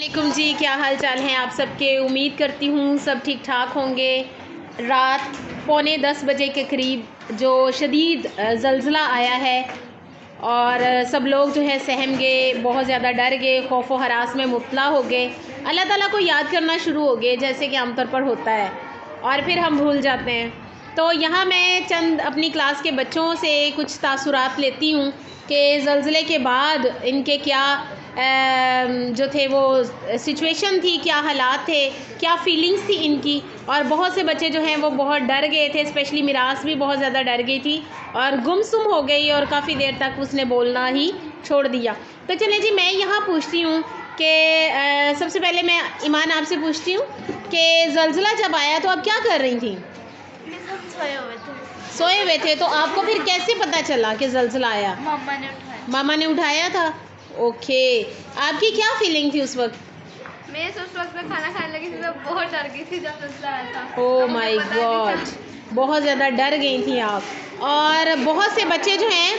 वालेकुम जी, क्या हाल चाल हैं आप सबके। उम्मीद करती हूँ सब ठीक ठाक होंगे। रात 9:45 बजे के करीब जो शदीद ज़लज़ला आया है और सब लोग जो है सहम गए, बहुत ज़्यादा डर गए, खौफ व हरास में मुब्तला हो गए, अल्लाह ताला को याद करना शुरू हो गए जैसे कि आमतौर पर होता है और फिर हम भूल जाते हैं। तो यहाँ मैं चंद अपनी क्लास के बच्चों से कुछ तासुरात लेती हूँ कि ज़लज़ले के बाद इनके क्या जो थे वो सिचुएशन थी, क्या हालात थे, क्या फीलिंग्स थी इनकी। और बहुत से बच्चे जो हैं वो बहुत डर गए थे, स्पेशली मिरास भी बहुत ज़्यादा डर गई थी और गुमसुम हो गई और काफ़ी देर तक उसने बोलना ही छोड़ दिया। तो चलें जी, मैं यहाँ पूछती हूँ कि सबसे पहले मैं ईमान आपसे पूछती हूँ कि ज़लज़ला जब आया तो आप क्या कर रही थी? सोए हुए थे। तो आपको फिर कैसे पता चला कि ज़लज़ला आया? मामा ने उठाया था। ओके, आपकी क्या फीलिंग थी उस वक्त? मैं उस वक्त में खाना खाने लगी थी, मैं बहुत डर गई थी जब ज़लज़ला आया था। ओह माय गॉड, बहुत ज़्यादा डर गई थी आप। और बहुत से बच्चे जो हैं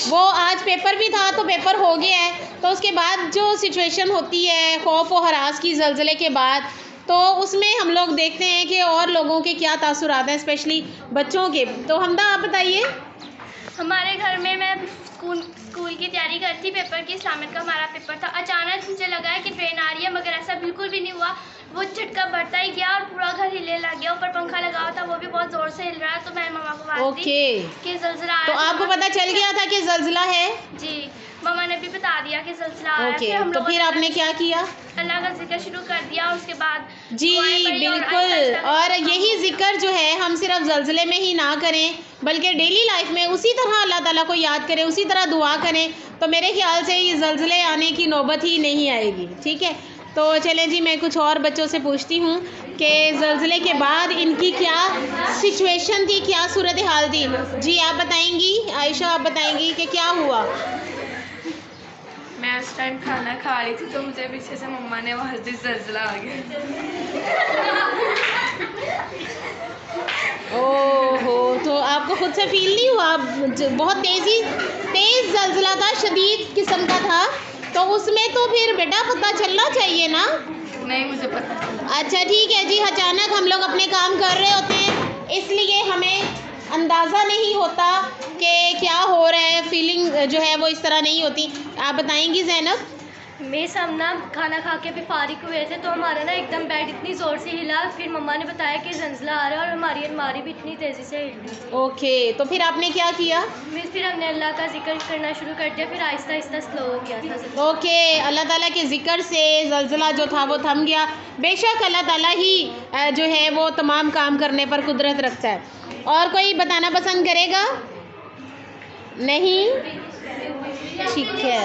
वो आज पेपर भी था तो पेपर हो गया है, तो उसके बाद जो सिचुएशन होती है खौफ व हरास की ज़लज़ले के बाद, तो उसमें हम लोग देखते हैं कि और लोगों के क्या तासुरात हैं, स्पेशली बच्चों के। तो हमदा आप बताइए। हमारे घर में मैं स्कूल की तैयारी कर थी, पेपर की, इस्लामिक का हमारा पेपर था। अचानक मुझे लगा है कि ट्रेन आ रही है, मगर ऐसा बिल्कुल भी नहीं हुआ। वो झटका बढ़ता ही गया और पूरा घर हिले लग गया। ऊपर पंखा लगा हुआ था, वो भी बहुत ज़ोर से हिल रहा है। तो मैंने मम्मा को बात दी कि ज़लज़ला आया। तो आपको पता चल गया था कि ज़लज़ला है? जी, मम्मा ने भी बता दिया कि ज़लज़ला आया। तो फिर आपने क्या किया? अल्लाह का जिक्र शुरू कर दिया। उसके बाद जी बिल्कुल, और यही जिक्र जो है हम सिर्फ ज़लज़ले में ही ना करें बल्कि डेली लाइफ में उसी तरह अल्लाह ताला को याद करें, उसी तरह दुआ करें, तो मेरे ख्याल से ये ज़लज़ले आने की नौबत ही नहीं आएगी। ठीक है, तो चलें जी, मैं कुछ और बच्चों से पूछती हूँ कि ज़लज़ले के बाद इनकी क्या सिचुएशन थी, क्या सूरत हाल थी। जी आप बताएंगी, आयशा आप बताएंगी कि क्या हुआ? मैं उस टाइम खाना खा रही थी तो मुझे पीछे से मम्मा ने आवाज़ दी, ज़लज़ला आ गया। ओहो, तो आपको खुद से फील नहीं हुआ? बहुत तेज़ ज़लज़ला था, शदीद किस्म का था, तो उसमें तो फिर बेटा पता चलना चाहिए ना। नहीं, मुझे पता चला। अच्छा ठीक है जी, अचानक हम लोग अपने काम कर रहे होते हैं इसलिए हमें अंदाज़ा नहीं होता कि क्या हो रहा है, फीलिंग जो है वो इस तरह नहीं होती। आप बताएंगी ज़ैनब? मैं सब ना खाना खा के भी फारिग हुए थे तो हमारा ना एकदम बेड इतनी ज़ोर से हिला, फिर मम्मा ने बताया कि ज़लज़ला आ रहा है और हमारी अलमारी भी इतनी तेज़ी से हिली। ओके, तो फिर आपने क्या किया? फिर हमने अल्लाह का जिक्र करना शुरू कर दिया, फिर आहिस्ता आहिस्ता स्लो हो गया था। ओके, अल्लाह ताला के ज़िक्र से ज़लज़ला जो था वो थम गया। बेशक अल्लाह ताला ही जो है वो तमाम काम करने पर कुदरत रखता है। और कोई बताना पसंद करेगा? नहीं, ठीक है,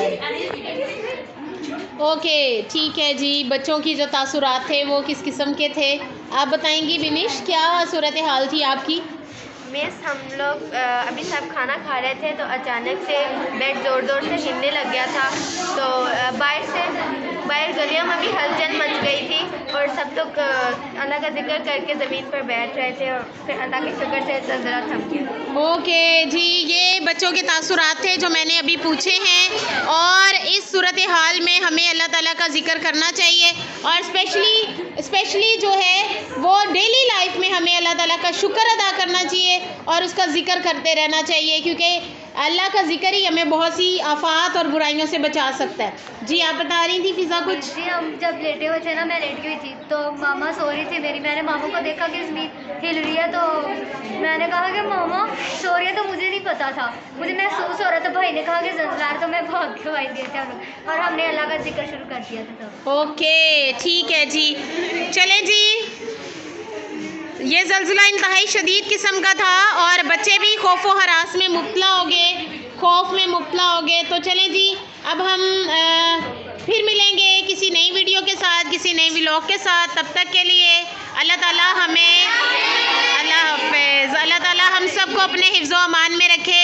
ओके ठीक है जी। बच्चों की जो तासुरात थे वो किस किस्म के थे, आप बताएंगी बिनिश, क्या सूरत हाल थी आपकी? हम लोग अभी सब खाना खा रहे थे तो अचानक से बेड ज़ोर ज़ोर से हिलने लग गया था। तो बाहर गलियों में भी हलचल मच गई थी और सब लोग अल्लाह का जिक्र करके ज़मीन पर बैठ रहे थे और फिर अल्लाह के शुक्र से ज़लज़ला थम गया। ओके जी, ये बच्चों के तासुरात थे जो मैंने अभी पूछे हैं। और इस सूरत हाल में हमें अल्लाह ताला का जिक्र करना चाहिए और स्पेशली जो है वो डेली लाइफ में हमें अल्लाह ताला का शुक्र अदा करना चाहिए और उसका जिक्र करते रहना चाहिए, क्योंकि अल्लाह का जिक्र ही हमें बहुत सी आफात और बुराइयों से बचा सकता है। जी आप बता रही थी फिज़ा कुछ? जी, हम जब लेटे हुए थे ना, मैं लेटी हुई थी तो मामा सो रही थी मेरी। मैंने मामा को देखा कि ज़मीन हिल रही है, तो मैंने कहा कि मामा सो रही है, तो मुझे नहीं पता था, मुझे महसूस हो रहा था। भाई ने कहा कि ज़लज़ला, तो मैं भाग के भाई दिए थे हम लोग और हमने अल्लाह का जिक्र शुरू कर दिया था। तो ओके ठीक है जी, चलें जी, ये ज़लज़ला इंतहाई शदीद किस्म का था और बच्चे भी खौफ व हरास में मुब्तला हो गए, खौफ में मुब्तला हो गए। तो चलें जी, अब हम फिर मिलेंगे किसी नई वीडियो के साथ, किसी नई व्लॉग के साथ। तब तक के लिए अल्लाह ताला हमें, अल्लाह हाफ़िज़, अल्लाह ताला हम सबको अपने हिफ्ज़ व अमान में रखे।